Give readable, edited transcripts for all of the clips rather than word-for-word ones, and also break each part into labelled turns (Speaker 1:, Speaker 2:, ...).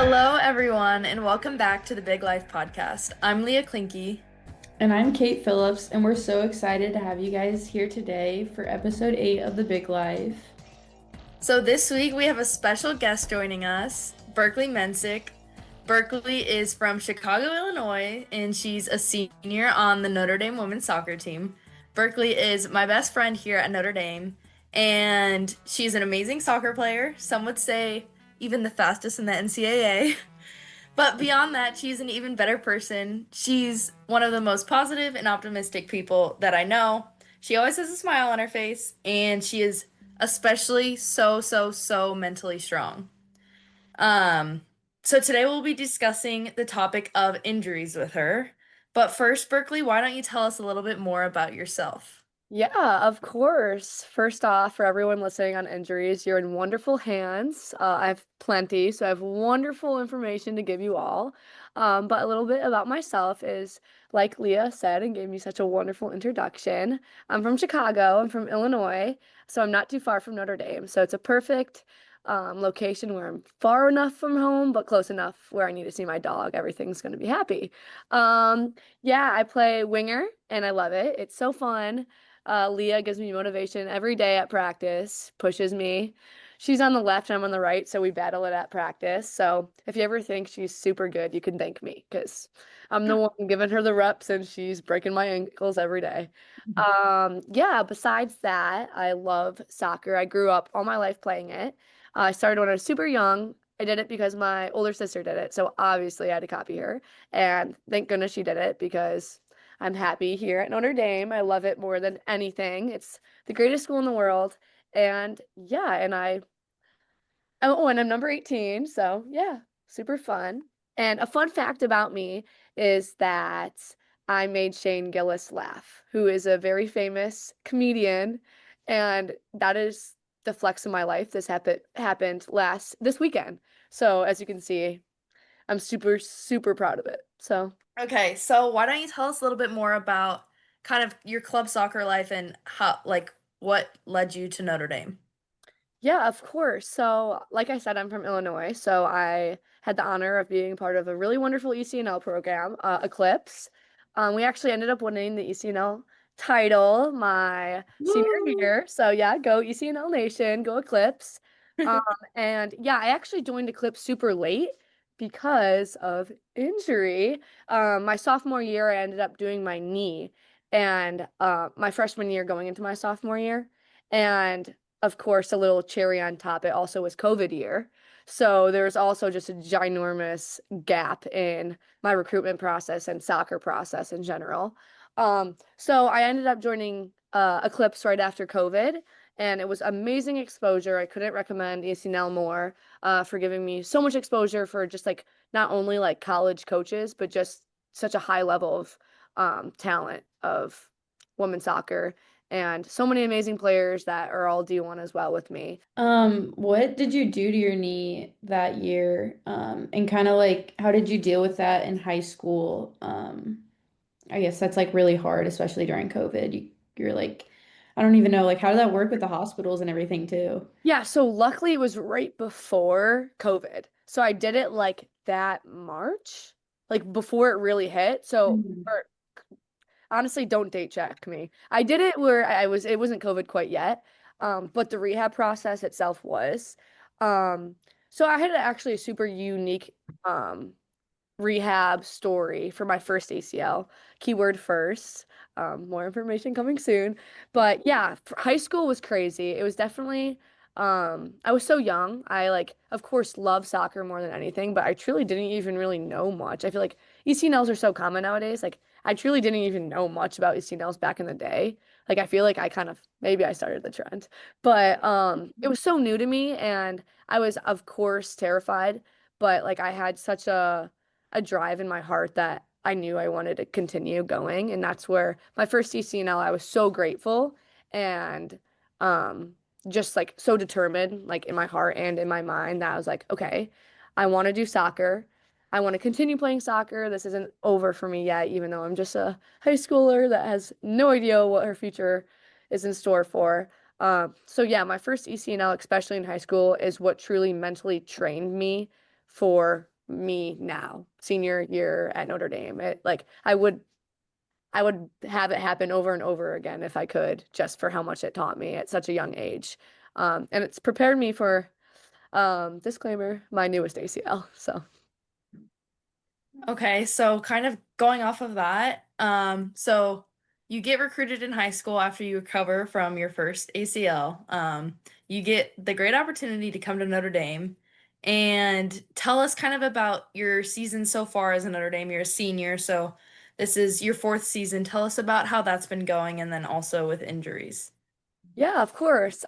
Speaker 1: Hello, everyone, and welcome back to the Big Life Podcast. I'm Leah Klinke.
Speaker 2: And I'm Kate Phillips, and we're so excited to have you guys here today for episode 8 of The Big Life.
Speaker 1: So, this week we have a special guest joining us, Berkley Mensik. Berkley is from Chicago, Illinois, and she's a senior on the Notre Dame women's soccer team. Berkley is my best friend here at Notre Dame, and she's an amazing soccer player. Some would say even the fastest in the NCAA. But beyond that, she's an even better person. She's one of the most positive and optimistic people that I know. She always has a smile on her face, and she is especially so mentally strong. Um, so today we'll be discussing the topic of injuries with her. But first, Berkeley, why don't you tell us a little bit more about yourself?
Speaker 3: Yeah, of course. First off, for everyone listening on injuries, you're in wonderful hands. I have plenty, so I have wonderful information to give you all. But a little bit about myself is, like Leah said and gave me such a wonderful introduction. I'm from Chicago. I'm from Illinois, so I'm not too far from Notre Dame. So it's a perfect location where I'm far enough from home, but close enough where I need to see my dog. Everything's going to be happy. Yeah, I play winger, and I love it. It's so fun. Leah gives me motivation every day at practice, pushes me. She's on the left, I'm on the right, so we battle it at practice. So if you ever think she's super good, you can thank me because I'm the one giving her the reps and she's breaking my ankles every day. Yeah, besides that, I love soccer. I grew up all my life playing it. I started when I was super young. I did it because my older sister did it, so obviously I had to copy her. And thank goodness she did it because I'm happy here at Notre Dame. I love it more than anything. It's the greatest school in the world. And yeah, and I'm number 18, so yeah, super fun. And a fun fact about me is that I made Shane Gillis laugh, who is a very famous comedian, and that is the flex of my life. This happened last this weekend. So as you can see, I'm super proud of it. So
Speaker 1: Okay, so why don't you tell us a little bit more about kind of your club soccer life and how, like, what led you to Notre Dame?
Speaker 3: yeah, of course. So, like I said, I'm from Illinois, so I had the honor of being part of a really wonderful ECNL program, Eclipse. We actually ended up winning the ECNL title my senior
Speaker 1: Woo!
Speaker 3: year. So, yeah, go ECNL Nation, go Eclipse. Um, and yeah, I actually joined Eclipse super late because of injury. My sophomore year, I ended up doing my knee, and my freshman year going into my sophomore year. And of course, a little cherry on top, it also was COVID year. So there's also just a ginormous gap in my recruitment process and soccer process in general. So I ended up joining Eclipse right after COVID, and it was amazing exposure. I couldn't recommend ECNL more for giving me so much exposure for just like not only like college coaches, but just such a high level of talent of women's soccer and so many amazing players that are all D1 as well with me.
Speaker 2: What did you do to your knee that year? And kind of like, how did you deal with that in high school? I guess that's like really hard, especially during COVID. You're like, I don't even know, like, how did that work with the hospitals and everything too?
Speaker 3: Yeah, so luckily it was right before COVID. So I did it like that March, like before it really hit. So
Speaker 2: Mhm.
Speaker 3: or honestly, don't date check me. I did it where it wasn't COVID quite yet. But the rehab process itself was. Um, so I had actually a super unique um rehab story for my first ACL. Keyword first. More information coming soon. But yeah, high school was crazy. It was definitely, I was so young. I like, of course, love soccer more than anything, but I truly didn't even really know much. I feel like ECNLs are so common nowadays. Like, I truly didn't even know much about ECNLs back in the day. Like, I feel like I kind of, maybe I started the trend, but it was so new to me, and I was, of course, terrified. But like, I had such a drive in my heart that I knew I wanted to continue going. And that's where my first ECNL, I was so grateful and um, just like so determined, like in my heart and in my mind, that I was like, okay, I want to do soccer. I want to continue playing soccer. This isn't over for me yet, even though I'm just a high schooler that has no idea what her future is in store for. So yeah, my first ECNL, especially in high school, is what truly mentally trained me for me now, senior year at Notre Dame. I would have it happen over and over again if I could, just for how much it taught me at such a young age. And it's prepared me for, disclaimer, my newest ACL. So
Speaker 1: Okay, so kind of going off of that, so you get recruited in high school after you recover from your first ACL. You get the great opportunity to come to Notre Dame and tell us kind of about your season so far as a Notre Dame. You're a senior, so this is your fourth season. Tell us about how that's been going and then also with injuries.
Speaker 3: yeah, of course.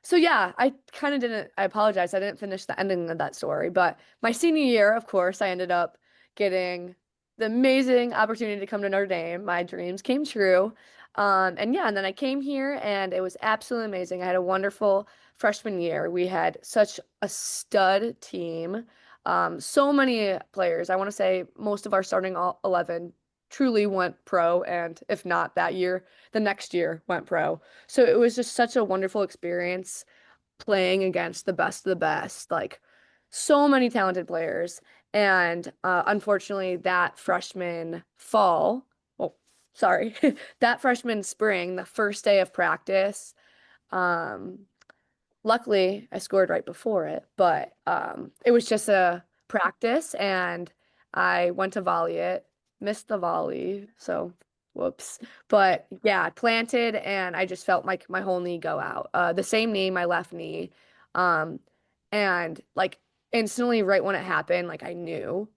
Speaker 3: So yeah, I kind of didn't, I apologize. I didn't finish the ending of that story, but my senior year, of course, I ended up getting the amazing opportunity to come to Notre Dame. My dreams came true. And yeah, and then I came here and it was absolutely amazing. I had a wonderful freshman year. We had such a stud team. So many players. I want to say most of our starting 11 truly went pro, and if not that year, the next year went pro. So it was just such a wonderful experience playing against the best of the best, like so many talented players. And unfortunately, that freshman fall, oh, sorry, that freshman spring, the first day of practice, um, luckily I scored right before it, but it was just a practice and I went to volley it, missed the volley, so whoops. But yeah, I planted and I just felt like my whole knee go out. The same knee, my left knee. Um, and like instantly right when it happened, like I knew.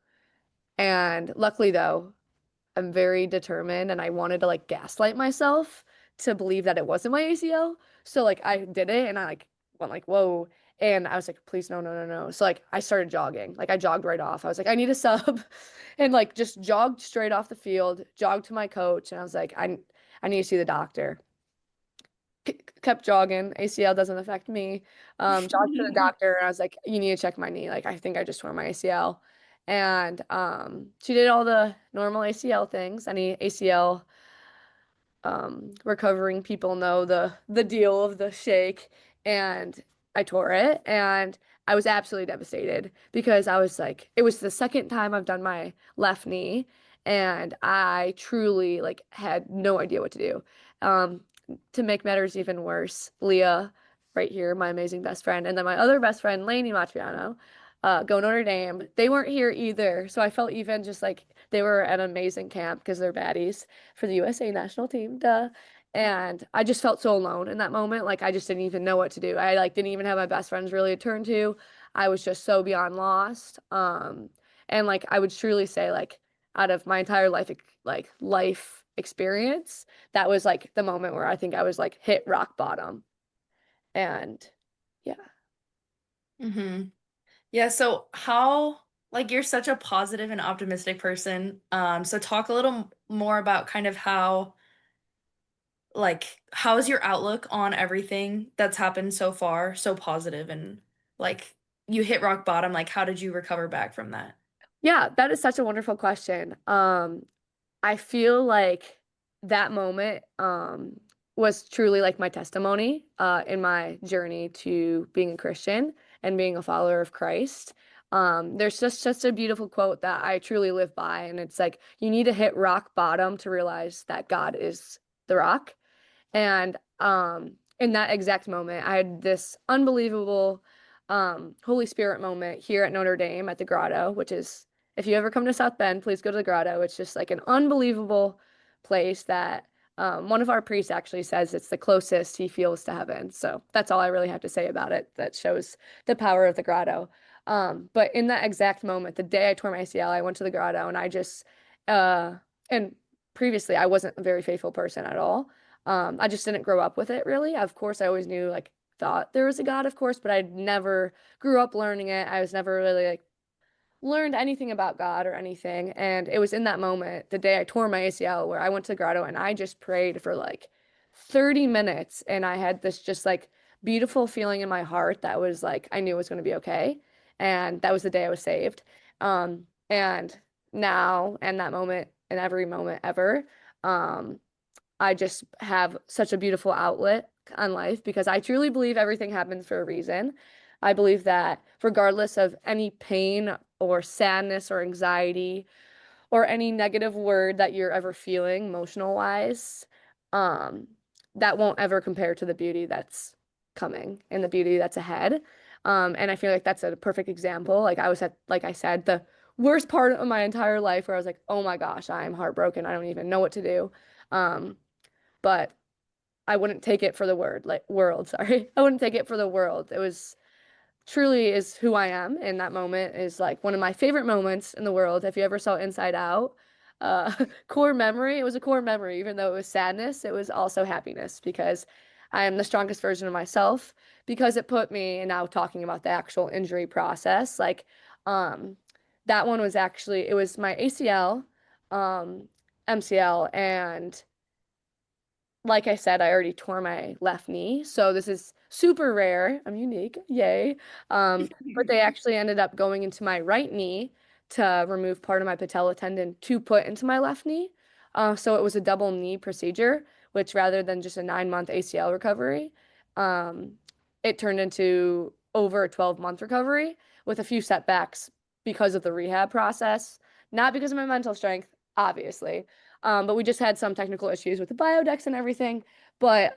Speaker 3: And luckily though, I'm very determined and I wanted to like gaslight myself to believe that it wasn't my ACL. So like I did it and I like went like, whoa. And I was like, please, no, no, no, no. So like I started jogging. Like I jogged right off. I was like, I need a sub and like just jogged straight off the field, jogged to my coach, and I was like, I need to see the doctor. Kept jogging. ACL doesn't affect me. Jogged to the doctor and I was like, you need to check my knee. Like I think I just tore my ACL. And she did all the normal ACL things, any ACL recovering people know the deal of the shake, and I tore it and I was absolutely devastated because I was like, it was the second time I've done my left knee and I truly like had no idea what to do. Um, to make matters even worse, Leah, right here, my amazing best friend, and then my other best friend, Lainey Matriano, go Notre Dame. They weren't here either, so I felt even just like they were at an amazing camp because they're baddies for the USA national team, duh. And I just felt so alone in that moment. Like I just didn't even know what to do. I like didn't even have my best friends really to turn to. I was just so beyond lost. And like I would truly say like out of my entire life experience, that was like the moment where I think I was like hit rock bottom. And yeah.
Speaker 1: Mm-hmm. Yeah, so how, like, you're such a positive and optimistic person. So talk a little more about kind of how, like, how's your outlook on everything that's happened so far, so positive and like you hit rock bottom, like how did you recover back from that?
Speaker 3: Yeah, that is such a wonderful question. I feel like that moment was truly like my testimony in my journey to being a Christian and being a follower of Christ. There's just a beautiful quote that I truly live by, and it's like you need to hit rock bottom to realize that God is the rock. And in that exact moment, I had this unbelievable Holy Spirit moment here at Notre Dame at the Grotto, which is, if you ever come to South Bend, please go to the Grotto. It's just like an unbelievable place that one of our priests actually says it's the closest he feels to heaven. So that's all I really have to say about it. That shows the power of the Grotto. But in that exact moment, the day I tore my ACL, I went to the Grotto and I just, and previously I wasn't a very faithful person at all. I just didn't grow up with it really. Of course, I always knew like thought there was a God, of course, but I never grew up learning it. I was never really like learned anything about God or anything. And it was in that moment, the day I tore my ACL, where I went to the grotto and I just prayed for like 30 minutes. And I had this just like beautiful feeling in my heart that was like, I knew it was going to be okay. And that was the day I was saved. And now, and that moment, and every moment ever, um, I just have such a beautiful outlet on life because I truly believe everything happens for a reason. I believe that regardless of any pain or sadness or anxiety or any negative word that you're ever feeling emotional wise, um, that won't ever compare to the beauty that's coming and the beauty that's ahead. And I feel like that's a perfect example. Like I was at, like I said, the worst part of my entire life where I was like, oh my gosh, I'm heartbroken. I don't even know what to do. Um, but I wouldn't take it for the world, sorry. I wouldn't take it for the world. It was truly is who I am in that moment is like one of my favorite moments in the world. If you ever saw Inside Out, core memory, it was a core memory, even though it was sadness, it was also happiness because I am the strongest version of myself because it put me, and now talking about the actual injury process, like um that one was actually it was my ACL, MCL, and like I said, I already tore my left knee, so this is super rare. I'm unique, yay. But they actually ended up going into my right knee to remove part of my patella tendon to put into my left knee. So it was a double knee procedure, which rather than just a 9-month ACL recovery, um, it turned into over a 12-month recovery with a few setbacks because of the rehab process, not because of my mental strength, obviously. But we just had some technical issues with the biodex and everything. But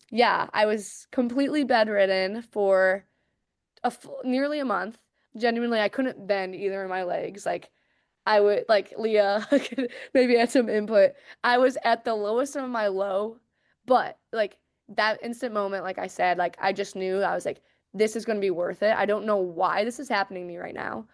Speaker 3: yeah, I was completely bedridden for nearly a month. Genuinely, I couldn't bend either of my legs. Like I would, like Leah could maybe add some input. I was at the lowest of my low, but like that instant moment, like I said, like I just knew I was like, this is going to be worth it. I don't know why this is happening to me right now.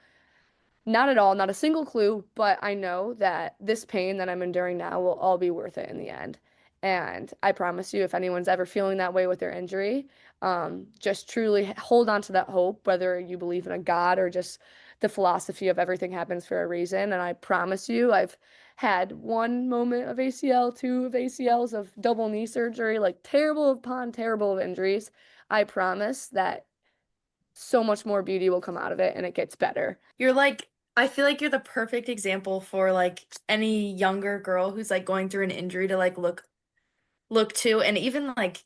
Speaker 3: Not at all, not a single clue, but I know that this pain that I'm enduring now will all be worth it in the end. And I promise you, if anyone's ever feeling that way with their injury, just truly hold on to that hope, whether you believe in a God or just the philosophy of everything happens for a reason. And I promise you, I've had one moment of ACL, two of ACLs, of double knee surgery, like terrible upon terrible of injuries. I promise that so much more beauty will come out of it and it gets better.
Speaker 1: You're like, I feel like you're the perfect example for like any younger girl who's like going through an injury to like look to, and even like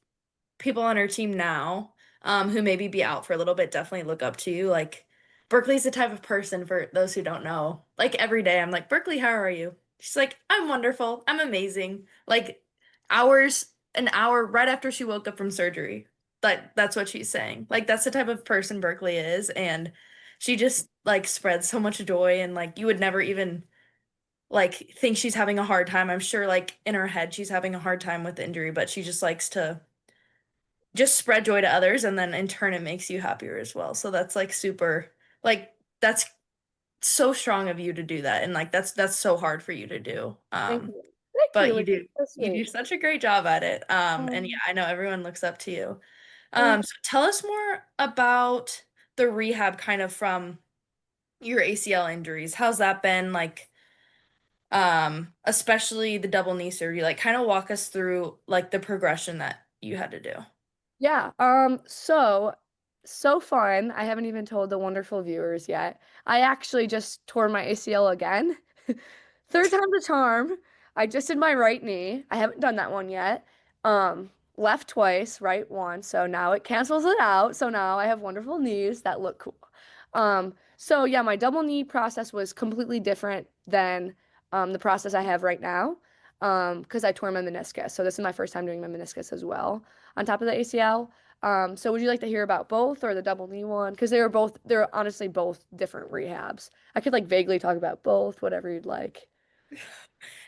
Speaker 1: people on our team now, who maybe be out for a little bit, definitely look up to you. Like Berkeley's the type of person, for those who don't know. Like every day I'm like, Berkeley, how are you? She's like, I'm wonderful. I'm amazing. Like an hour right after she woke up from surgery. That's what she's saying. Like that's the type of person Berkeley is, and she just like spreads so much joy, and like you would never even like think she's having a hard time. I'm sure like in her head she's having a hard time with the injury, but she just likes to just spread joy to others, and then in turn it makes you happier as well. So that's like super, like that's so strong of you to do that, and like that's so hard for you to do.
Speaker 3: Thank you. Thank
Speaker 1: But
Speaker 3: you. It's so
Speaker 1: you do
Speaker 3: sweet.
Speaker 1: such a great job at it. And yeah,
Speaker 3: Um,
Speaker 1: I know everyone looks up to you.
Speaker 3: thank
Speaker 1: So tell us more about the rehab kind of from your ACL injuries. How's that been like, especially the double knee surgery? Like kind of walk us through like the progression that you had to do.
Speaker 3: Yeah, so fun. I haven't even told the wonderful viewers yet. I actually just tore my ACL again. Third time's a charm. I just did my right knee. I haven't done that one yet. Left twice, right once. So now it cancels it out. So now I have wonderful knees that look cool. So yeah, my double knee process was completely different than the process I have right now. Because I tore my meniscus. So this is my first time doing my meniscus as well on top of the ACL. So would you like to hear about both or the double knee one? Because they're honestly both different rehabs. I could like vaguely talk about both, whatever you'd like.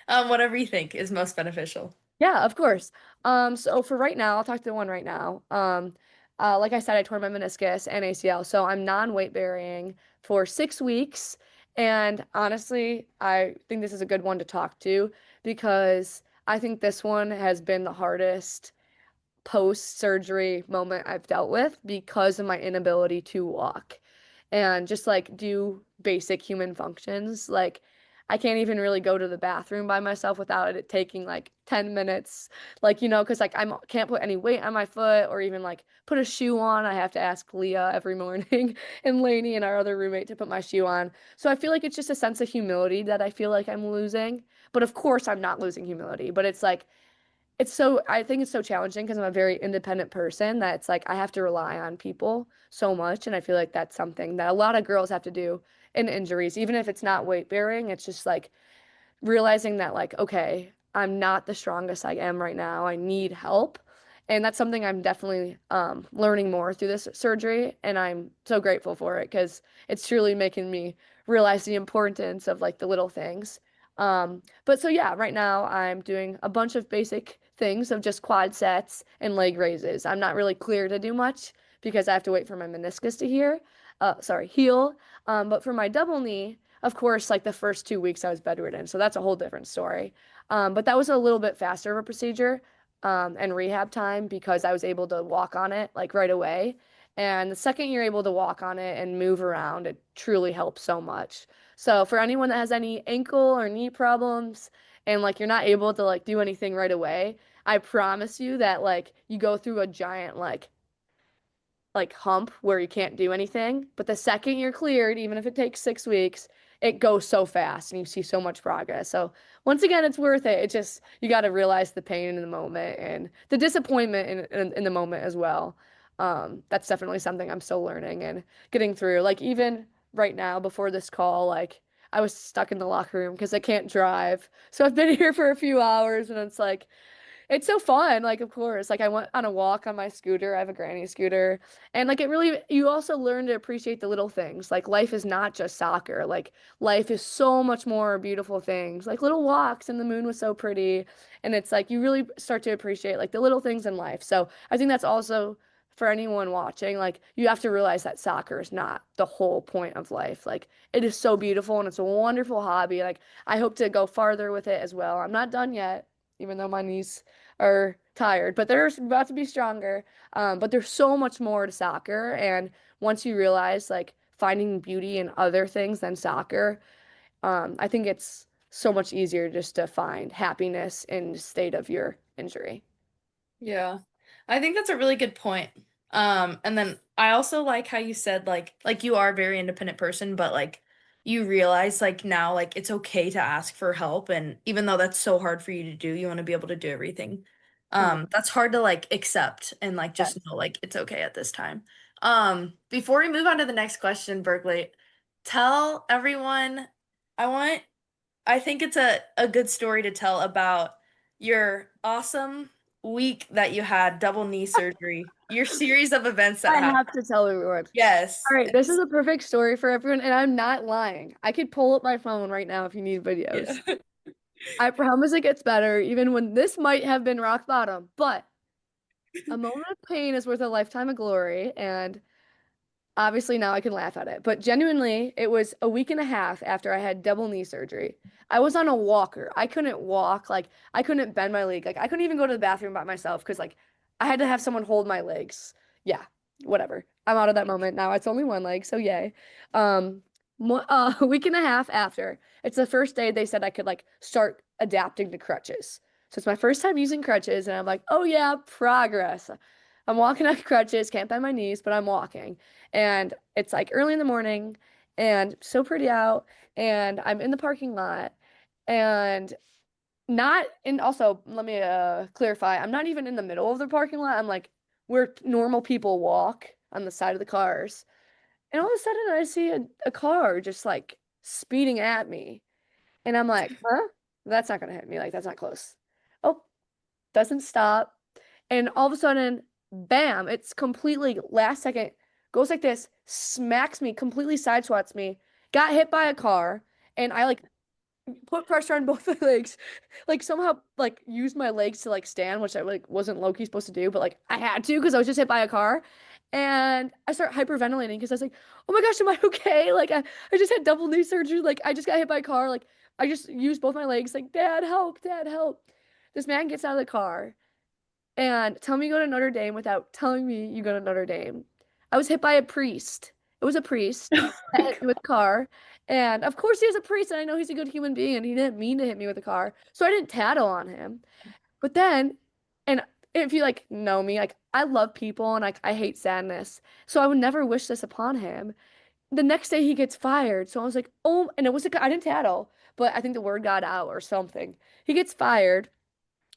Speaker 1: Whatever you think is most beneficial.
Speaker 3: Yeah, of course. So for right now, I'll talk to the one right now. Like I said, I tore my meniscus and ACL, so I'm non-weight bearing for 6 weeks. And honestly, I think this is a good one to talk to because I think this one has been the hardest post-surgery moment I've dealt with because of my inability to walk and just like do basic human functions. Like I can't even really go to the bathroom by myself without it taking like 10 minutes. Like, because like can't put any weight on my foot or even like put a shoe on. I have to ask Leah every morning and Lainey and our other roommate to put my shoe on. So I feel like it's just a sense of humility that I feel like I'm losing. But of course I'm not losing humility, but it's like I think it's so challenging because I'm a very independent person that it's like I have to rely on people so much. And I feel like that's something that a lot of girls have to do in injuries, even if it's not weight bearing. It's just like realizing that, like, okay, I'm not the strongest I am right now. I need help. And that's something I'm definitely learning more through this surgery. And I'm so grateful for it because it's truly making me realize the importance of like the little things. But so yeah, right now I'm doing a bunch of basic things of just quad sets and leg raises. I'm not really clear to do much because I have to wait for my meniscus to heal. But for my double knee, of course, like the first 2 weeks I was bedridden, so that's a whole different story. But that was a little bit faster of a procedure, and rehab time because I was able to walk on it like right away. And the second you're able to walk on it and move around, it truly helps so much. So for anyone that has any ankle or knee problems and like you're not able to like do anything right away, I promise you that like you go through a giant like hump where you can't do anything. But the second you're cleared, even if it takes 6 weeks, it goes so fast and you see so much progress. So once again, it's worth it. It just you got to realize the pain in the moment and the disappointment in the moment as well. That's definitely something I'm still learning and getting through. Like even right now before this call, like I was stuck in the locker room because I can't drive. So I've been here for a few hours and it's like it's so fun, like of course. Like I went on a walk on my scooter. I have a granny scooter. And like it really you also learn to appreciate the little things. Like life is not just soccer. Like life is so much more beautiful things. Like little walks and the moon was so pretty. And it's like you really start to appreciate like the little things in life. So I think that's also for anyone watching, like you have to realize that soccer is not the whole point of life. Like it is so beautiful and it's a wonderful hobby. Like I hope to go farther with it as well. I'm not done yet, even though my knees are tired, but they're about to be stronger. But there's so much more to soccer, and once you realize like finding beauty in other things than soccer, I think it's so much easier just to find happiness in the state of your injury.
Speaker 1: Yeah. I think that's a really good point. And then I also like how you said like you are a very independent person, but like you realize like now like it's okay to ask for help and even though that's so hard for you to do, you want to be able to do everything.
Speaker 3: Mhm.
Speaker 1: That's hard to like accept and like just know like it's okay at this time. Before we move on to the next question, Berkeley, tell everyone I want I think it's a good story to tell about your awesome week that you had, double knee surgery, your series of events that
Speaker 3: I
Speaker 1: happened.
Speaker 3: have to tell everyone.
Speaker 1: Yes.
Speaker 3: All right, this is a perfect story for everyone, and I'm not lying. I could pull up my phone right now if you need
Speaker 1: Yeah.
Speaker 3: videos. I promise it gets better, even when this might have been rock bottom. But a moment of pain is worth a lifetime of glory, and obviously now I can laugh at it, but genuinely, it was a week and a half after I had double knee surgery. I was on a walker. I couldn't walk, like I couldn't bend my leg. Like I couldn't even go to the bathroom by myself because like I had to have someone hold my legs. Yeah, whatever. I'm out of that moment now. It's only one leg, so yay. Um, a week and a half after, it's the first day they said I could like start adapting to crutches. So it's my first time using crutches, and I'm like, oh yeah, progress. I'm walking on crutches, can't bend my knees, but I'm walking. And it's like early in the morning and so pretty out. And I'm in the parking lot and not in, also, let me clarify, I'm not even in the middle of the parking lot. I'm like where normal people walk on the side of the cars. And all of a sudden I see a car just like speeding at me. And I'm like, huh? That's not gonna hit me. Like, that's not close. Oh, doesn't stop. And all of a sudden, bam, it's completely last second, goes like this, smacks me, completely sideswats me, got hit by a car, and I like put pressure on both my legs, like somehow like used my legs to like stand, which I like wasn't low-key supposed to do, but like I had to because I was just hit by a car. And I start hyperventilating because I was like, oh my gosh, am I okay? Like I just had double knee surgery, like I just got hit by a car, like I just used both my legs, like, Dad, help, Dad, help. This man gets out of the car and tell me you go to Notre Dame without telling me you go to Notre Dame. I was hit by a priest. It was a priest
Speaker 1: Oh
Speaker 3: that
Speaker 1: my
Speaker 3: hit me
Speaker 1: God.
Speaker 3: with a car. And of course he was a priest, and I know he's a good human being, and he didn't mean to hit me with a car. So I didn't tattle on him. But then, and if you like know me, like I love people and like I hate sadness. So I would never wish this upon him. The next day he gets fired. So I was like, oh, and it was I didn't tattle, but I think the word got out or something. He gets fired.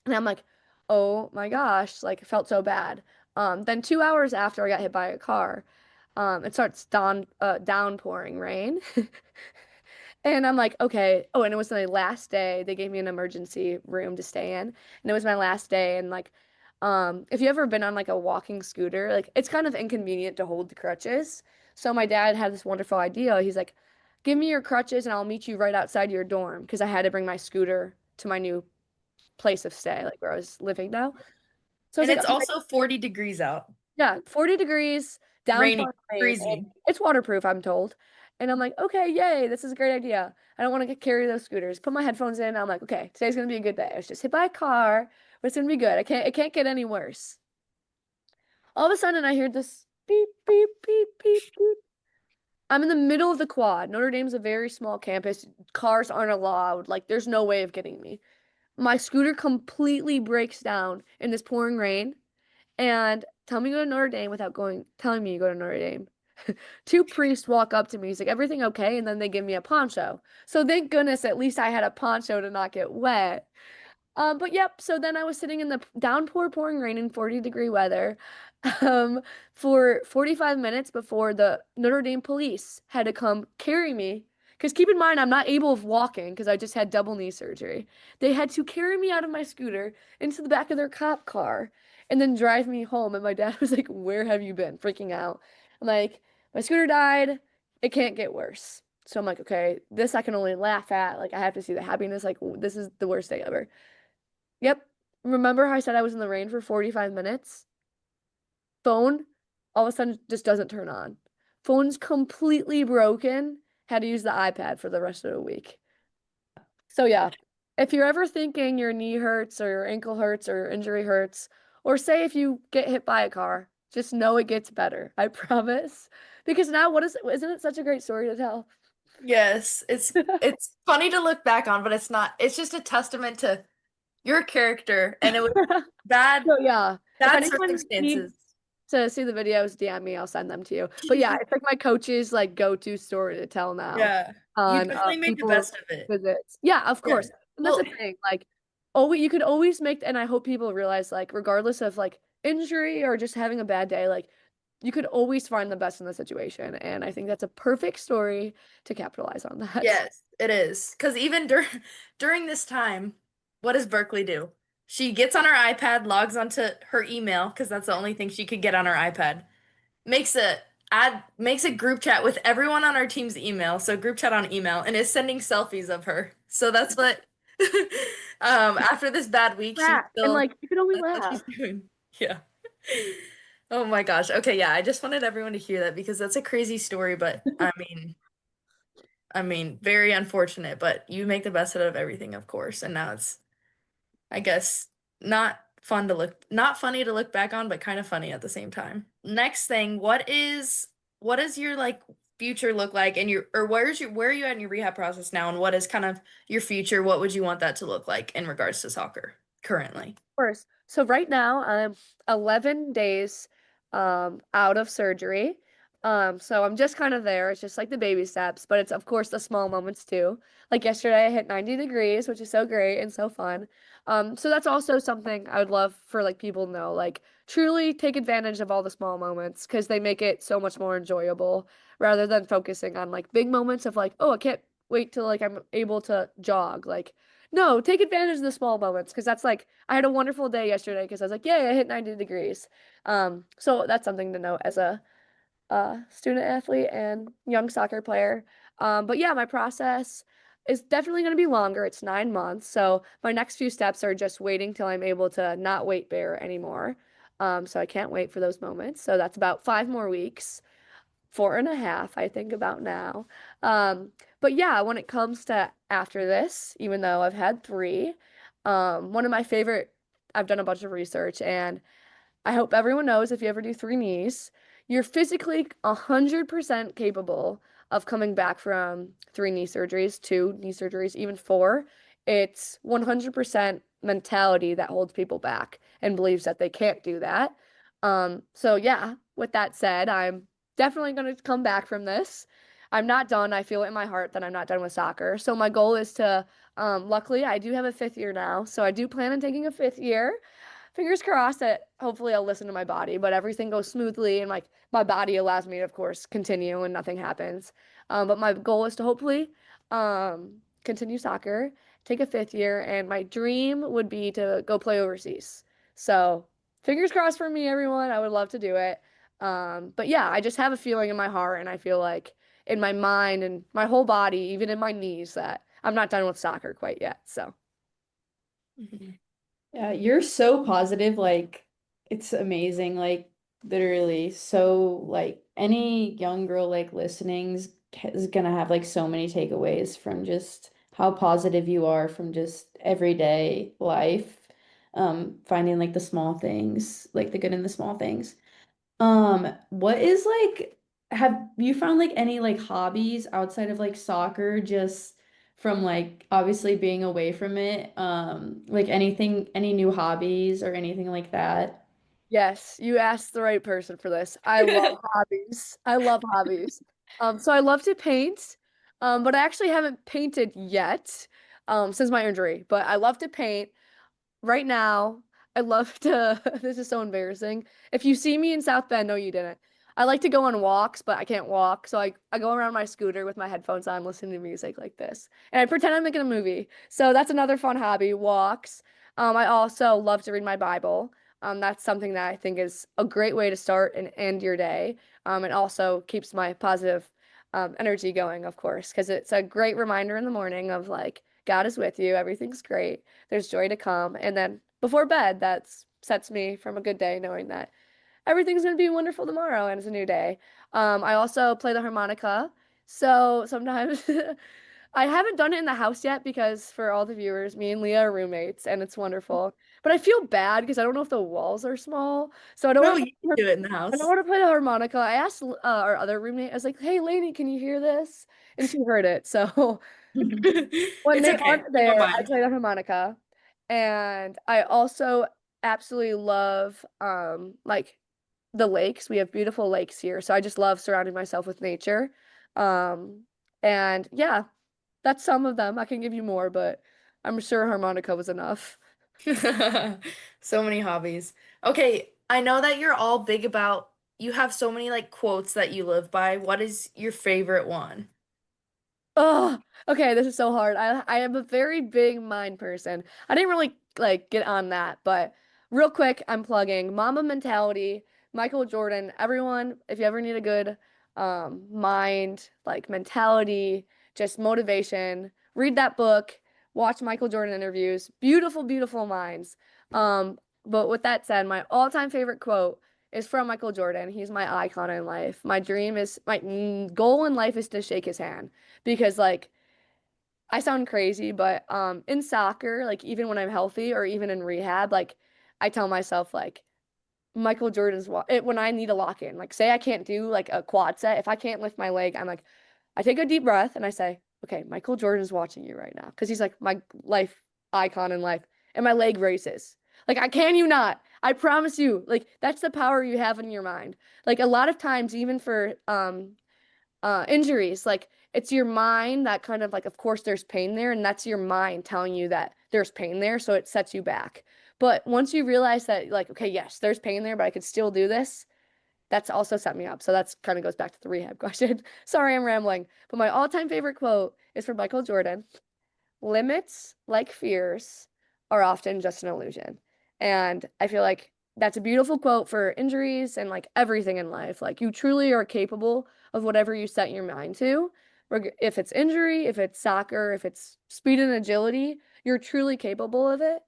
Speaker 3: And I'm like, oh my gosh, like it felt so bad. Then 2 hours after I got hit by a car, it starts downpouring rain. And I'm like, okay. Oh, and it was my last day. They gave me an emergency room to stay in, and it was my last day. And like, if you ever been on like a walking scooter, like it's kind of inconvenient to hold the crutches. So my dad had this wonderful idea. He's like, give me your crutches and I'll meet you right outside your dorm because I had to bring my scooter to my new place of stay, like where I was living now. So I was
Speaker 1: And
Speaker 3: like,
Speaker 1: it's
Speaker 3: okay,
Speaker 1: also 40 degrees out.
Speaker 3: yeah, 40 degrees,
Speaker 1: Raining,
Speaker 3: downpour rain, and
Speaker 1: freezing.
Speaker 3: it's waterproof, I'm told. And I'm like, okay, yay, this is a great idea. I don't want to carry those scooters. Put my headphones in. I'm like, okay, today's gonna be a good day. I was just hit by a car, but it's gonna be good. It can't get any worse. All of a sudden, I hear this beep, beep, beep, beep, beep. I'm in the middle of the quad. Notre Dame's a very small campus. Cars aren't allowed. Like, there's no way of getting me. My scooter completely breaks down in this pouring rain and tell me to go to Notre Dame without telling me you go to Notre Dame. Two priests walk up to me. He's like, everything okay? And then they give me a poncho. So thank goodness at least I had a poncho to not get wet. But yep, so then I was sitting in the downpour pouring rain in 40-degree weather, um, for 45 minutes before the Notre Dame police had to come carry me. Because keep in mind, I'm not able of walking because I just had double knee surgery. They had to carry me out of my scooter into the back of their cop car and then drive me home. And my dad was like, where have you been? Freaking out. I'm like, my scooter died. It can't get worse. So I'm like, okay, this I can only laugh at. Like, I have to see the happiness. Like, this is the worst day ever. Yep. Remember how I said I was in the rain for 45 minutes? Phone all of a sudden just doesn't turn on. Phone's completely broken. Had to use the iPad for the rest of the week. So yeah, if you're ever thinking your knee hurts or your ankle hurts or your injury hurts, or say if you get hit by a car, just know it gets better. I promise. Because now isn't it such a great story to tell?
Speaker 1: Yes, it's funny to look back on, but it's not. It's just a testament to your character, and it was bad
Speaker 3: So yeah, if
Speaker 1: bad
Speaker 3: anyone needs
Speaker 1: circumstances.
Speaker 3: to see the videos, DM me, I'll send them to you. But yeah, it's like my coach's like go-to story to tell now
Speaker 1: Yeah, you
Speaker 3: on
Speaker 1: definitely made the
Speaker 3: people's
Speaker 1: best of it.
Speaker 3: visits. Yeah, of
Speaker 1: Yeah.
Speaker 3: course. And that's
Speaker 1: Well,
Speaker 3: the thing. Like, oh, you could always make, and I hope people realize, like, regardless of like injury or just having a bad day, like you could always find the best in the situation. And I think that's a perfect story to capitalize on that.
Speaker 1: yes, it is. Because even during this time, what does Berkeley do? She gets on her iPad, logs onto her email, because that's the only thing she could get on her iPad. Makes a group chat with everyone on our team's email, so group chat on email, and is sending selfies of her. So that's what after this bad week, she's
Speaker 3: Laugh. And
Speaker 1: still
Speaker 3: like you could only
Speaker 1: that's what she's
Speaker 3: laugh.
Speaker 1: doing. Yeah. Oh my gosh. Okay, yeah, I just wanted everyone to hear that because that's a crazy story, but I mean, very unfortunate, but you make the best out of everything, of course. And now it's, I guess, not funny to look back on, but kind of funny at the same time. Next thing, what is your like future look like and where are you at in your rehab process now and what is kind of your future? What would you want that to look like in regards to soccer currently?
Speaker 3: Course. So right now I'm 11 days out of surgery. So I'm just kind of there. It's just like the baby steps, but it's of course the small moments too. Like yesterday I hit 90 degrees, which is so great and so fun. So that's also something I would love for like people to know, like truly take advantage of all the small moments because they make it so much more enjoyable rather than focusing on like big moments of like, oh, I can't wait till like I'm able to jog. Like no, take advantage of the small moments because that's like I had a wonderful day yesterday because I was like, yay, I hit 90 degrees. So that's something to note as a student athlete and young soccer player. But yeah, my process is definitely going to be longer. It's 9 months. So my next few steps are just waiting till I'm able to not weight bear anymore. So I can't wait for those moments. So that's about 5 more weeks. 4.5, I think about now. Um, but yeah, when it comes to after this, even though I've had three, one of my favorite, I've done a bunch of research and I hope everyone knows if you ever do three knees, you're physically 100% capable of coming back from three knee surgeries, two knee surgeries, even four. It's 100% mentality that holds people back and believes that they can't do that. So yeah, with that said, I'm definitely going to come back from this. I'm not done. I feel it in my heart that I'm not done with soccer. So my goal is to, luckily, I do have a fifth year now. So I do plan on taking a fifth year. fingers crossed that hopefully I'll listen to my body, but everything goes smoothly and like my body allows me to, of course, continue and nothing happens. But my goal is to hopefully continue soccer, take a fifth year, and my dream would be to go play overseas. So fingers crossed for me, everyone. I would love to do it. But yeah, I just have a feeling in my heart and I feel like in my mind and my whole body, even in my knees, that I'm not done with soccer quite yet. So
Speaker 1: Mhm.
Speaker 2: Yeah, you're so positive, like it's amazing. Like literally, so like any young girl like is gonna have like so many takeaways from just how positive you are from just everyday life. Finding like the small things, like the good in the small things. What is like, have you found like any like hobbies outside of like soccer, just from like obviously being away from it? Like anything, any new hobbies or anything like that?
Speaker 3: yes, you asked the right person for this. I love hobbies. I love hobbies. So I love to paint, but I actually haven't painted yet, since my injury. But I love to paint. Right now, I love to, this is so embarrassing. If you see me in South Bend, no, you didn't. I like to go on walks, but I can't walk. So I go around my scooter with my headphones on, listening to music like this. And I pretend I'm making a movie. So that's another fun hobby, walks. I also love to read my Bible. That's something that I think is a great way to start and end your day. And also keeps my positive energy going, of course, because it's a great reminder in the morning of like, God is with you, everything's great, there's joy to come. And then before bed, that sets me from a good day, knowing that everything's going to be wonderful tomorrow and it's a new day. I also play the harmonica. So sometimes I haven't done it in the house yet because for all the viewers, me and Leah are roommates and it's wonderful. But I feel bad because I don't know if the walls are small. So I don't
Speaker 1: No,
Speaker 3: want
Speaker 1: you can
Speaker 3: to
Speaker 1: do it in the
Speaker 3: I don't
Speaker 1: house.
Speaker 3: want to play the harmonica. I asked our other roommate, I was like, "Hey, Lainey, can you hear this?" And she heard it. So when
Speaker 1: It's
Speaker 3: they
Speaker 1: okay.
Speaker 3: aren't
Speaker 1: We don't
Speaker 3: there, I
Speaker 1: mind.
Speaker 3: play the harmonica. And I also absolutely love like the lakes. We have beautiful lakes here. So I just love surrounding myself with nature. Um and yeah, that's some of them. I can give you more, but I'm sure harmonica was enough.
Speaker 1: So many hobbies. Okay, I know that you're all big about, you have so many like quotes that you live by. What is your favorite one?
Speaker 3: Oh, okay, this is so hard. I am a very big mind person. I didn't really like get on that, but real quick, I'm plugging Mamba Mentality, Michael Jordan, everyone, if you ever need a good mind, like mentality, just motivation, read that book, watch Michael Jordan interviews. Beautiful, beautiful minds. Um, but with that said, my all-time favorite quote is from Michael Jordan. He's my icon in life. My goal in life is to shake his hand because like I sound crazy, but in soccer, like even when I'm healthy or even in rehab, like I tell myself like Michael Jordan's when I need a lock in. Like say I can't do like a quad set, if I can't lift my leg, I'm like I take a deep breath and I say, "Okay, Michael Jordan's watching you right now." Because he's like my life icon in life. And my leg races. Like I can you not? I promise you. Like that's the power you have in your mind. Like a lot of times even for injuries, like it's your mind that kind of like of course there's pain there and that's your mind telling you that there's pain there so it sets you back. But once you realize that like okay, yes, there's pain there but I could still do this, that's also set me up. So that's kind of goes back to the rehab question. Sorry, I'm rambling. But my all-time favorite quote is from Michael Jordan. Limits, like fears, are often just an illusion. And I feel like that's a beautiful quote for injuries and like everything in life. Like you truly are capable of whatever you set your mind to. If it's injury, if it's soccer, if it's speed and agility, you're truly capable of it.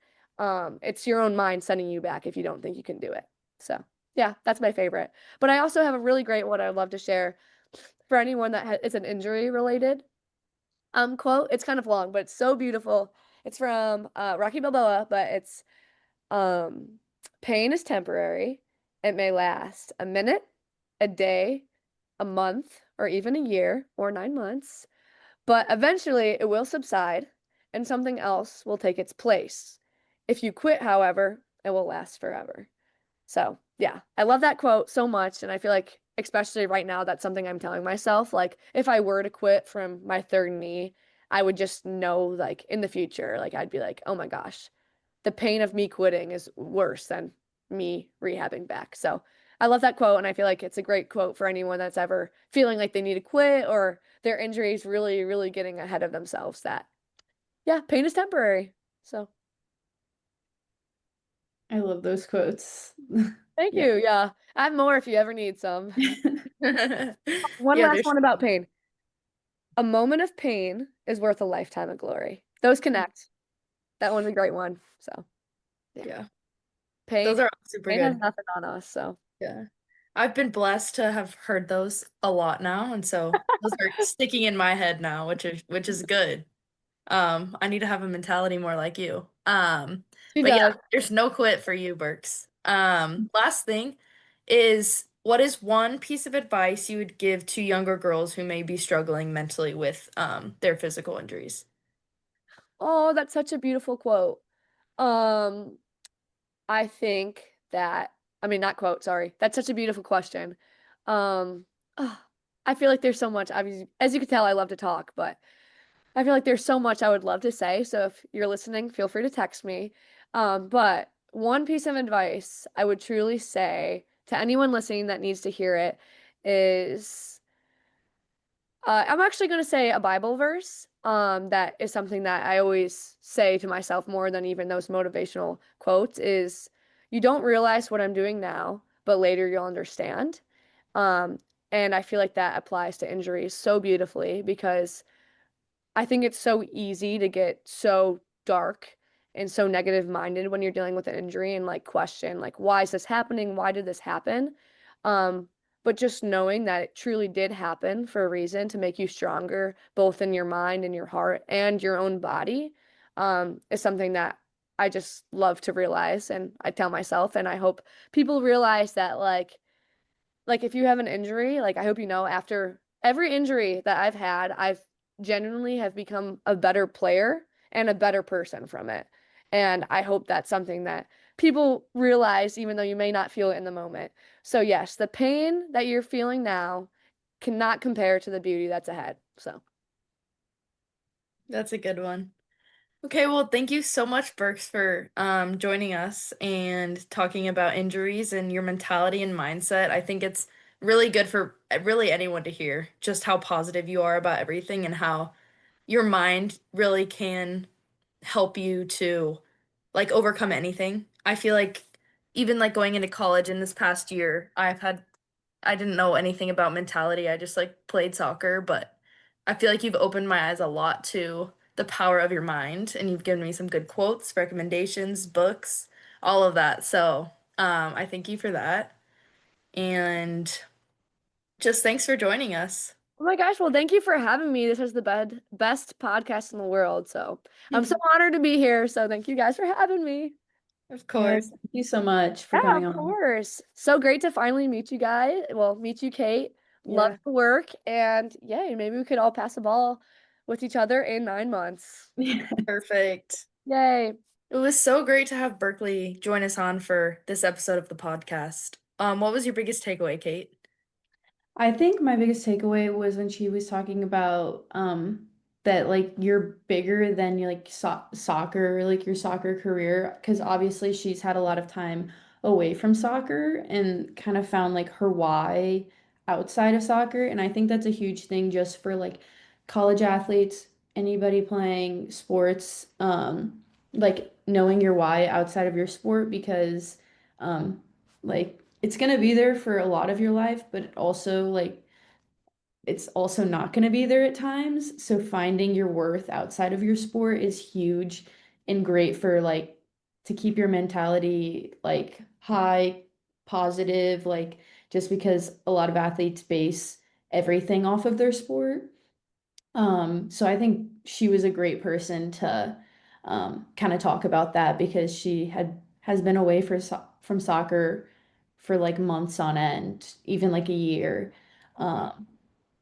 Speaker 3: It's your own mind sending you back if you don't think you can do it. So, yeah, that's my favorite. But I also have a really great one I'd love to share for anyone that is an injury related quote. It's kind of long, but it's so beautiful. It's from Rocky Balboa, but it's um pain is temporary. It may last a minute, a day, a month, or even a year or 9 months, but eventually it will subside and something else will take its place. If you quit, however, it will last forever. So, yeah, I love that quote so much. And I feel like, especially right now, that's something I'm telling myself. Like, if I were to quit from my third knee, I would just know, like, in the future, like, I'd be like, oh my gosh, the pain of me quitting is worse than me rehabbing back. So I love that quote, and I feel like it's a great quote for anyone that's ever feeling like they need to quit or their injuries really, really getting ahead of themselves. That, yeah, pain is temporary. So
Speaker 2: I love those quotes.
Speaker 3: thank
Speaker 2: Yeah.
Speaker 3: you. Yeah, I have more if you ever need some. One
Speaker 1: Yeah,
Speaker 3: last
Speaker 1: there's
Speaker 3: one about pain. A moment of pain is worth a lifetime of glory. Those connect. That one's a great one. So yeah,
Speaker 1: yeah.
Speaker 3: pain,
Speaker 1: Those are all super
Speaker 3: pain has
Speaker 1: good.
Speaker 3: nothing on us. So
Speaker 1: Yeah. I've been blessed to have heard those a lot now, and so those are sticking in my head now, which is good. I need to have a mentality more like you.
Speaker 3: she
Speaker 1: But yeah,
Speaker 3: does.
Speaker 1: there's no quit for you, Berks. Last thing is what is one piece of advice you would give to younger girls who may be struggling mentally with their physical injuries?
Speaker 3: Oh, that's such a beautiful quote. Um, I think that, I mean, not quote, sorry. That's such a beautiful question. Um, ah, I feel like there's so much, as you can tell, I love to talk, but I feel like there's so much I would love to say. So if you're listening, feel free to text me. But one piece of advice I would truly say to anyone listening that needs to hear it is I'm actually going to say a Bible verse. That is something that I always say to myself more than even those motivational quotes is you don't realize what I'm doing now, but later you'll understand. Um, and I feel like that applies to injuries so beautifully because I think it's so easy to get so dark and so negative minded when you're dealing with an injury and like question like why is this happening? Why did this happen? Um, but just knowing that it truly did happen for a reason to make you stronger, both in your mind and your heart and your own body, is something that I just love to realize and I tell myself and I hope people realize that like if you have an injury, like I hope you know after every injury that I've had, I've genuinely have become a better player and a better person from it. And I hope that's something that people realize even though you may not feel it in the moment. So yes, the pain that you're feeling now cannot compare to the beauty that's ahead. So
Speaker 1: That's a good one. Okay, well, thank you so much, Berks, for joining us and talking about injuries and your mentality and mindset. I think it's really good for really anyone to hear just how positive you are about everything and how your mind really can help you to like overcome anything. I feel like even like going into college in this past year, I didn't know anything about mentality. I just like played soccer, but I feel like you've opened my eyes a lot to the power of your mind and you've given me some good quotes, recommendations, books, all of that. So, I thank you for that. And just thanks for joining us.
Speaker 3: oh my gosh, well thank you for having me. This is the best podcast in the world. So I'm so honored to be here. So thank you guys for having me.
Speaker 1: Of
Speaker 2: Yes,
Speaker 1: course.
Speaker 2: thank you so much for
Speaker 3: Yeah,
Speaker 2: coming
Speaker 3: of
Speaker 2: on.
Speaker 3: course. So great to finally meet you guys. Well, meet you, Kate. Love
Speaker 1: Yeah.
Speaker 3: the work. And yay, maybe we could all pass the ball with each other in 9 months.
Speaker 1: Perfect.
Speaker 3: Yay.
Speaker 1: It was so great to have Berkeley join us on for this episode of the podcast. What was your biggest takeaway, Kate?
Speaker 2: I think my biggest takeaway was when she was talking about that like you're bigger than your like soccer, like your soccer career, because obviously she's had a lot of time away from soccer and kind of found like her why outside of soccer. And I think that's a huge thing just for like college athletes, anybody playing sports, like knowing your why outside of your sport because um like it's gonna be there for a lot of your life, but it also like it's also not gonna be there at times. So finding your worth outside of your sport is huge and great for like to keep your mentality like high, positive, like just because a lot of athletes base everything off of their sport. So I think she was a great person to kind of talk about that because she has been away from soccer for like months on end, even like a year. Um,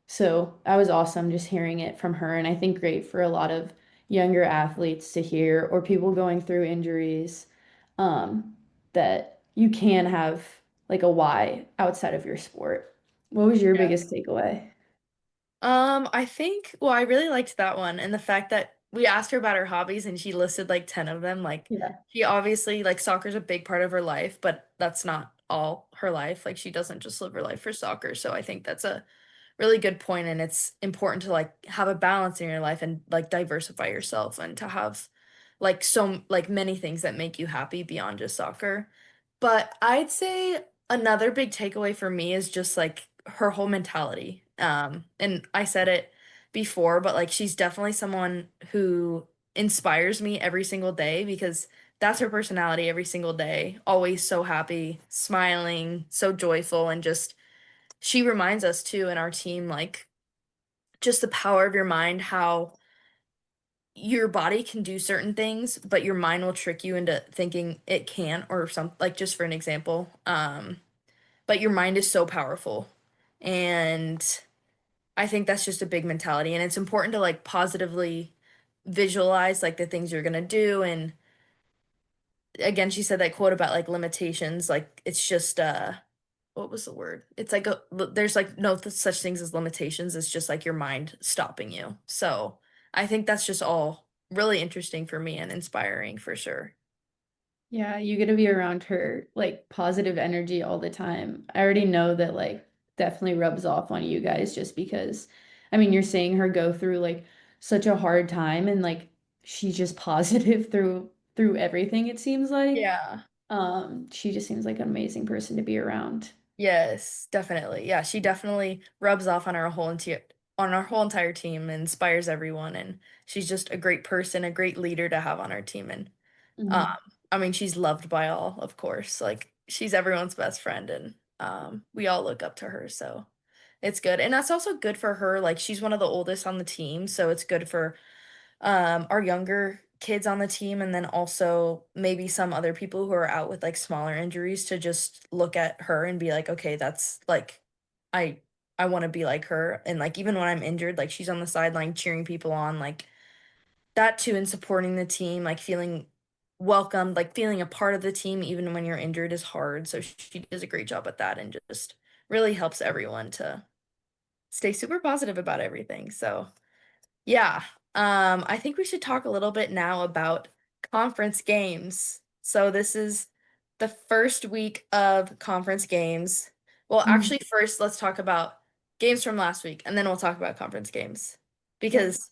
Speaker 2: so that was awesome just hearing it from her, and I think great for a lot of younger athletes to hear or people going through injuries that you can have like a why outside of your sport. What was your
Speaker 1: Yeah.
Speaker 2: biggest takeaway?
Speaker 1: I think, well, I really liked that one and the fact that we asked her about her hobbies and she listed like 10 of them. Like
Speaker 2: Yeah.
Speaker 1: she obviously like soccer's a big part of her life, but that's not all her life. Like she doesn't just live her life for soccer. So I think that's a really good point, and it's important to like have a balance in your life and like diversify yourself and to have like so like many things that make you happy beyond just soccer. But I'd say another big takeaway for me is just like her whole mentality. And I said it before, but like she's definitely someone who inspires me every single day because that's her personality every single day. Always so happy, smiling, so joyful, and just she reminds us too in our team, like just the power of your mind, how your body can do certain things, but your mind will trick you into thinking it can't, or some like just for an example. But your mind is so powerful. And I think that's just a big mentality. And it's important to like positively visualize like the things you're gonna do. And again, she said that quote about like limitations, like it's just what was the word? It's like there's like no such things as limitations. It's just like your mind stopping you. So I think that's just all really interesting for me and inspiring for sure.
Speaker 2: Yeah, you get to be around her like positive energy all the time. I already know that like definitely rubs off on you guys just because I mean you're seeing her go through like such a hard time and like she's just positive through everything it seems like.
Speaker 1: Yeah.
Speaker 2: She just seems like an amazing person to be around.
Speaker 1: Yes, definitely. Yeah, she definitely rubs off on our whole entire team and inspires everyone, and she's just a great person, a great leader to have on our team. And um
Speaker 2: Mhm.
Speaker 1: I mean she's loved by all, of course. Like she's everyone's best friend, and we all look up to her. So it's good. And that's also good for her. Like she's one of the oldest on the team, so it's good for our younger kids on the team, and then also maybe some other people who are out with like smaller injuries to just look at her and be like, okay, that's like I I want to be like her. And like even when I'm injured, like she's on the sideline cheering people on, like that too, and supporting the team, like feeling welcomed, like feeling a part of the team even when you're injured is hard. So she does a great job at that and just really helps everyone to stay super positive about everything. So yeah. I think we should talk a little bit now about conference games. So this is the first week of conference games. Well,
Speaker 2: Mhm.
Speaker 1: actually, first let's talk about games from last week, and then we'll talk about conference games.
Speaker 2: Yep.
Speaker 1: Because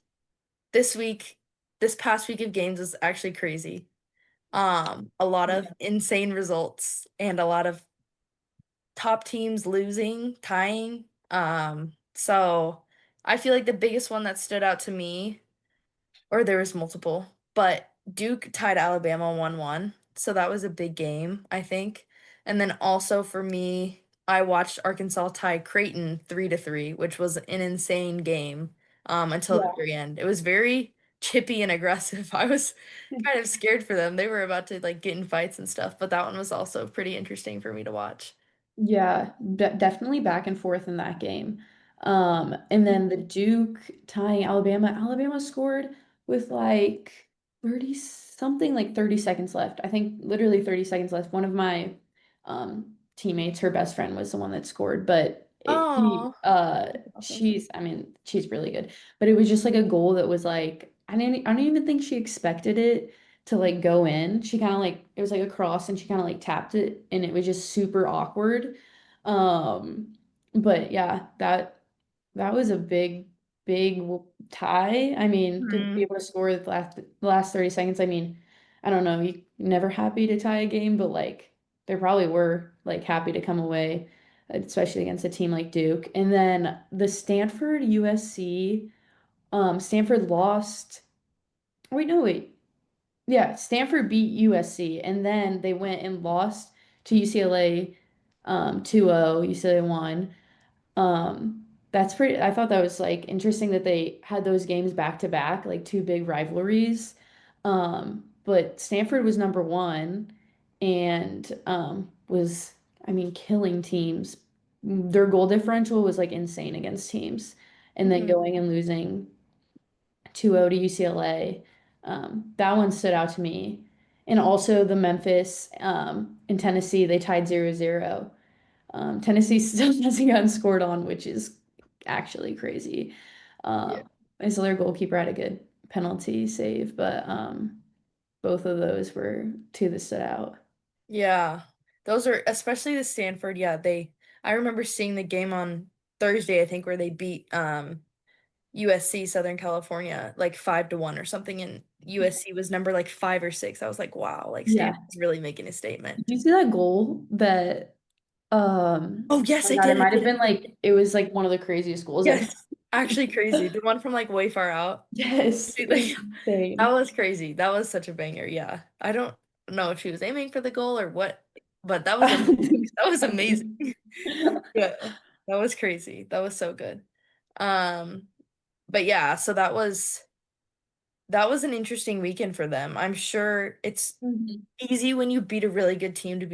Speaker 1: this week, this past week of games is actually crazy. A lot of
Speaker 2: Yeah.
Speaker 1: insane results and a lot of top teams losing, tying. So I feel like the biggest one that stood out to me, or there was multiple, but Duke tied Alabama 1-1. So that was a big game, I think. And then also for me, I watched Arkansas tie Creighton 3-3, which was an insane game until the
Speaker 2: Yeah.
Speaker 1: very end. It was very chippy and aggressive. I was kind of scared for them. They were about to like get in fights and stuff, but that one was also pretty interesting for me to watch.
Speaker 2: Yeah, definitely back and forth in that game. And then the Duke tying Alabama. Alabama scored with like 30 something, like 30 seconds left. I think literally 30 seconds left. One of my teammates, her best friend was the one that scored, but
Speaker 1: Oh, awesome.
Speaker 2: I mean, she's really good. But it was just like a goal that was like I don't even think she expected it to like go in. She kind of like it was like a cross and she kind of like tapped it and it was just super awkward. Um, but yeah, that was a big tie. I mean, to be
Speaker 1: Mhm.
Speaker 2: able to score the last 30 seconds, I mean, I don't know, you never happy to tie a game, but like they probably were like happy to come away, especially against a team like Duke. And then the Stanford USC, Stanford lost. Wait, no, wait. Yeah, Stanford beat USC and then they went and lost to UCLA 2-0. UCLA won. That's pretty I thought that was like interesting that they had those games back to back, like two big rivalries. But Stanford was number one and was I mean killing teams. Their goal differential was like insane against teams. And then
Speaker 1: Mhm.
Speaker 2: going and losing 2-0 to UCLA. That one stood out to me. And also the Memphis in Tennessee, they tied 0-0. Tennessee still hasn't gotten scored on, which is actually crazy.
Speaker 1: Yeah.
Speaker 2: So their goalkeeper had a good penalty save, but both of those were two that stood out.
Speaker 1: Yeah. Those are especially the Stanford, yeah, I remember seeing the game on Thursday, I think, where they beat USC Southern California like 5-1 or something, and USC was number like 5 or 6. I was like, wow, like
Speaker 2: Yeah.
Speaker 1: Stanford's really making a statement.
Speaker 2: Did you see that goal that
Speaker 1: Oh
Speaker 2: oh
Speaker 1: yes,
Speaker 2: my
Speaker 1: I
Speaker 2: God,
Speaker 1: did.
Speaker 2: it
Speaker 1: I
Speaker 2: might have
Speaker 1: did.
Speaker 2: been like it was like one of the craziest goals I've
Speaker 1: Yes. Actually crazy. The one from like way far out.
Speaker 2: Yes, it was
Speaker 1: That
Speaker 2: insane.
Speaker 1: was crazy. That was such a banger. Yeah. I don't know if she was aiming for the goal or what, but that was amazing. That was amazing. Yeah. That was crazy. That was so good. Um, but yeah, so that was an interesting weekend for them. I'm sure it's
Speaker 2: Mhm.
Speaker 1: easy when you beat a really good team to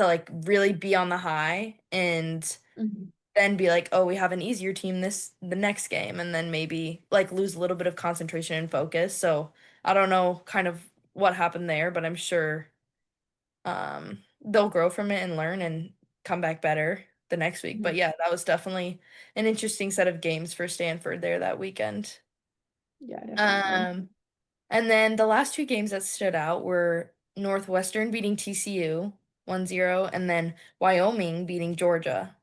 Speaker 1: like really be on the high and
Speaker 2: Mhm.
Speaker 1: then be like, oh, we have an easier team the next game, and then maybe like lose a little bit of concentration and focus. So I don't know kind of what happened there, but I'm sure they'll grow from it and learn and come back better the next week. But
Speaker 2: Mhm.
Speaker 1: yeah, that was definitely an interesting set of games for Stanford there that weekend.
Speaker 2: Yeah, definitely.
Speaker 1: Um, and then the last two games that stood out were Northwestern beating TCU 1-0, and then Wyoming beating Georgia.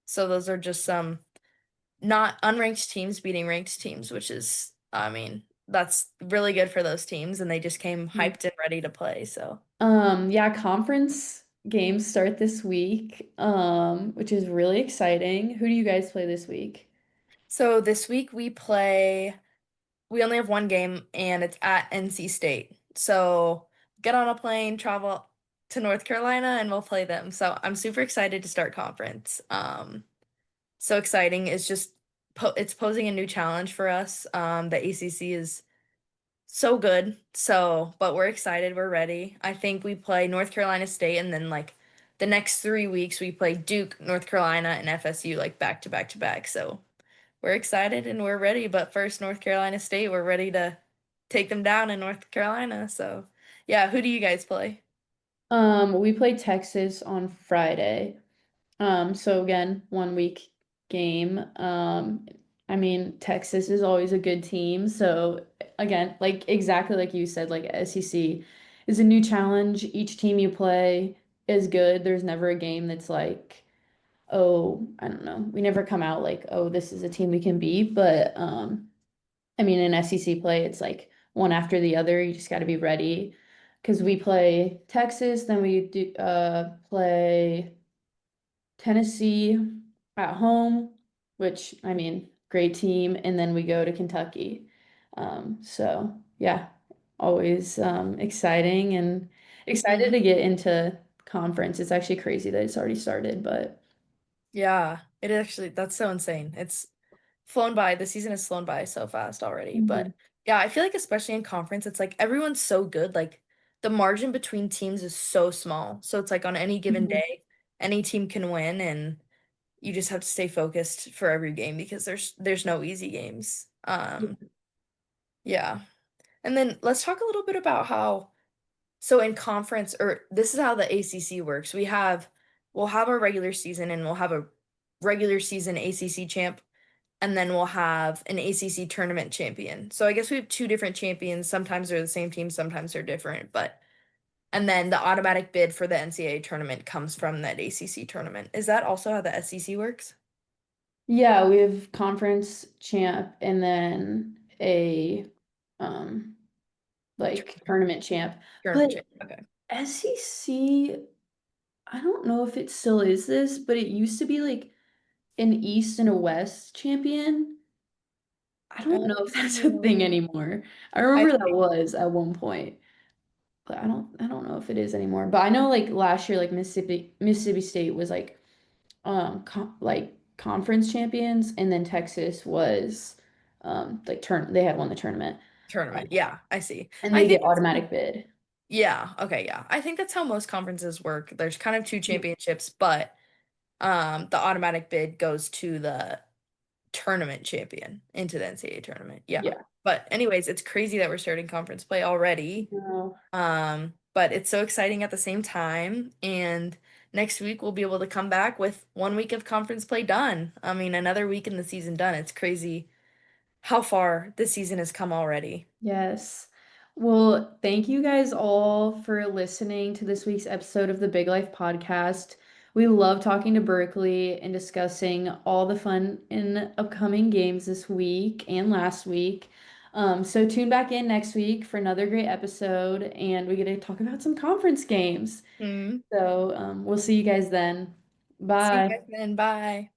Speaker 1: So those are just some not unranked teams beating ranked teams, which is, I mean, that's really good for those teams, and they just came hyped and ready to play. So,
Speaker 2: Yeah, conference games start this week, which is really exciting. Who do you guys play this week?
Speaker 1: so this week we only have one game, and it's at NC State. So get on a plane, travel to North Carolina, and we'll play them. So I'm super excited to start conference. So exciting. It's just it's posing a new challenge for us. The ACC is so good. So, but we're excited. We're ready. I think we play North Carolina State, and then like the next 3 weeks we play Duke, North Carolina, and FSU like back to back to back. So we're excited and we're ready. But first, North Carolina State, we're ready to take them down in North Carolina. So yeah, who do you guys play?
Speaker 2: We play Texas on Friday. So again, 1 week game. I mean, Texas is always a good team. So again, like exactly like you said, like SEC is a new challenge. Each team you play is good. There's never a game that's like, oh, I don't know. We never come out like, oh, this is a team we can beat. But I mean, in SEC play, it's like one after the other. You just got to be ready. Because we play Texas, then we do play Tennessee at home, which I mean, great team, and then we go to Kentucky. So yeah, always exciting and excited
Speaker 1: Mhm.
Speaker 2: to get into conference. It's actually crazy that it's already started, but
Speaker 1: Yeah, it actually, that's so insane. It's flown by. The season has flown by so fast already.
Speaker 2: Mhm.
Speaker 1: But yeah, I feel like especially in conference, it's like everyone's so good. Like the margin between teams is so small. So it's like on any given
Speaker 2: Mhm.
Speaker 1: day, any team can win, and you just have to stay focused for every game because there's no easy games. Yeah. And then let's talk a little bit about how so in conference, or this is how the ACC works. We'll have our regular season, and we'll have a regular season ACC champ, and then we'll have an ACC tournament champion. So I guess we have two different champions. Sometimes they're the same team, sometimes they're different, but and then the automatic bid for the NCAA tournament comes from that ACC tournament. Is that also how the SEC works?
Speaker 2: Yeah, we have conference champ and then a um like tournament champ.
Speaker 1: Tournament
Speaker 2: But
Speaker 1: champ. Okay.
Speaker 2: SEC, I don't know if it still is this, but it used to be like an East and a West champion. I don't know if that's a thing
Speaker 1: Oh,
Speaker 2: anymore. I
Speaker 1: I
Speaker 2: remember that
Speaker 1: see.
Speaker 2: was at one point, but I don't know if it is anymore. But I know like last year, like Mississippi State was like like conference champions, and then Texas was like they had won the tournament.
Speaker 1: Tournament. Yeah, I see.
Speaker 2: And
Speaker 1: I
Speaker 2: they
Speaker 1: think
Speaker 2: get
Speaker 1: it's
Speaker 2: automatic bid.
Speaker 1: yeah, okay, yeah. I think that's how most conferences work. There's kind of two
Speaker 2: Yeah.
Speaker 1: championships, but the automatic bid goes to the tournament champion into the NCAA tournament. Yeah.
Speaker 2: Yeah.
Speaker 1: But anyways, it's crazy that we're starting conference play already.
Speaker 2: No.
Speaker 1: But it's so exciting at the same time. And next week we'll be able to come back with 1 week of conference play done. I mean, another week in the season done. It's crazy how far this season has come already.
Speaker 2: Yes. Well, thank you guys all for listening to this week's episode of the Big Life Podcast. We love talking to Berkeley and discussing all the fun in upcoming games this week and last week. So tune back in next week for another great episode, and we get to talk about some conference games.
Speaker 1: Hmm.
Speaker 2: So we'll see you guys then.
Speaker 1: See you
Speaker 2: Bye.
Speaker 1: guys then. Bye.